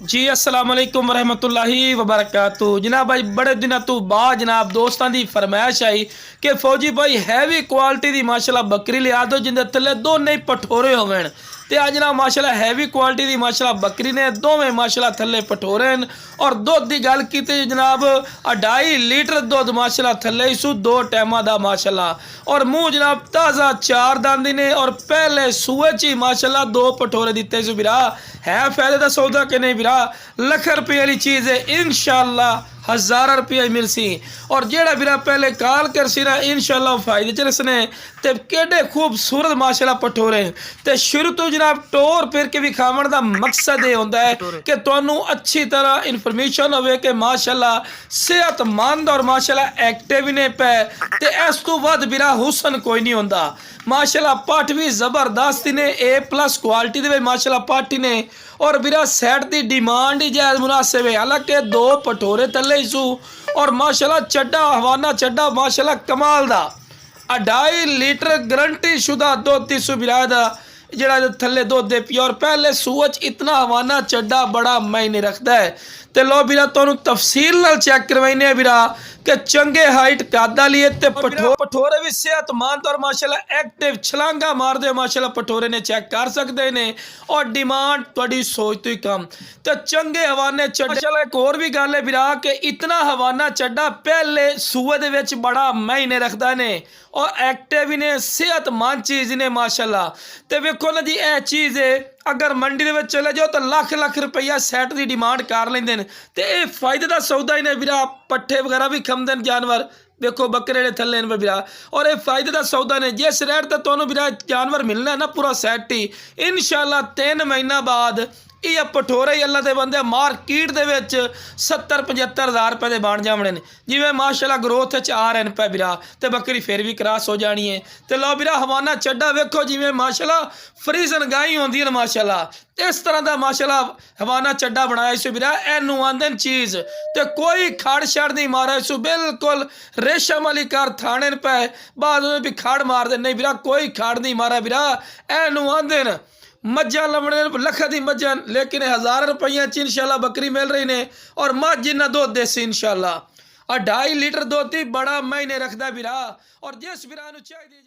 जी अस्सलाम वालेकुम रहमतुल्लाहि वबरकातु। जनाब भाई बड़े दिनों तो बाद जनाब दोस्तों की फरमाइश आई कि फौजी भाई हैवी क्वालिटी की माशाल्लाह बकरी लिया दो जिंदे थले दोने ही पठोरे होवन। ते अज जनाब माशाल्लाह हैवी क्वालिटी की माशाल्लाह बकरी ने दोवें माशाल्लाह थले पठोरे हैं। और दुध की गल की जनाब 2.5 लीटर दुध माशाल्लाह थले इसू 2 टाइम का माशाल्लाह। और मुँह जनाब ताज़ा 4 दांदी ने और पहले सूए च ही माशाल्लाह 2 पठोरे दिते सु। बिरा है फायदे का सौदा कि नहीं बिरा? लख रुपये वाली चीज़ है, इंशाल्लाह 1000 रुपये मिल सी। और जेड़ा बिरा पहले कॉल कर सी ना इंशाल्लाह फायदे च रसने। ते केडे खूबसूरत माशाल्लाह पठोरे। ते शुरू तो जनाब टोर फिर के विखावन का मकसद ये होता है कि तुहानू अच्छी तरह इन्फॉर्मेशन होवे कि माशाल्लाह सेहतमंद और माशाल्लाह एक्टिव ने पे। ते इस तो वध बिरा हुसन कोई नहीं होता। माशाल्लाह पठ भी जबरदस्त ने A+ क्वालिटी दे माशाल्लाह पठ ने। और बिरा सैट की डिमांड ही जायज़ मुनासिब है। हालांकि 2 पठोरे तले सू और माशाल्लाह चड्डा हवाना चड्डा माशाल्लाह कमाल दा 2.5 लीटर गारंटी शुदा दुध दी सू बिरा दा जड़ा थले दुध दे पी। और पहले सूच इतना हवाना चड्डा बड़ा मायने रखता है। तो लो बिरा तुहानू तफसील नाल चेक करवाइने बिरा कि चंगे हाइट कादा लिए ते पठोरे भी सेहतमंद और माशाल्लाह एक्टिव छलांगा मार दे माशाल्लाह पठोरे ने चेक कर सकते ने। और डिमांड थोड़ी सोच तो ही कम तो चंगे हवाने चड्डे। चलो एक और भी गल है बिरा कि इतना हवाना चड्डा पहले सूए दे विच बड़ा मायने रखता ने और एक्टिव ने सेहतमंद चीज़ ने माशाल्लाह। तो वेखो ना जी यह चीज़ है अगर मंडी दे विच चले जाओ तो लख लख रुपया सैट की डिमांड कर लेंदे ने। ते ये फायदे का सौदा ही ने बिरा। पट्ठे वगैरह भी खांदे ने जानवर, देखो बकरे ने थले ने बिरा। और ये फायदे का सौदा ने जिस रेट तक तुहानू बिरा जानवर मिलना है ना पूरा सैट ही इंशाल्लाह 3 महीना बाद ये पठोरे ही अल्लाह के बंदे मार्केट दे विच 70-75 हज़ार रुपये के बन जाने जिमें माशाल्लाह ग्रोथ आ रहे हैं पे बिरा। तो बकरी फिर भी क्रॉस हो जानी है। तो लो बिरा हवाना चड्डा वेखो जिमें माशाल्लाह फ्रीजन गाई होंदी है माशाल्लाह इस तरह का माशाल्लाह हवाना चड्डा बनाया इस बिरा। एनू आंदे चीज़ तो कोई खड़ छड़ नहीं मारा इस बिल्कुल रेशम वाली कार थाने पे बाद भी खड़ मार दे नहीं बिरा कोई खड़ नहीं मारा बिरा। एनू आंदे मज्जा लमने लखा दी मज्जा लेकिन 1000 रुपये च इंशाल्लाह बकरी मिल रही ने। और मझ जिन्ना दुध देसी इंशाल्लाह 2.5 लीटर दुध ही बड़ा मायने रखता बिरा। और जिस बिरा नू चाहिए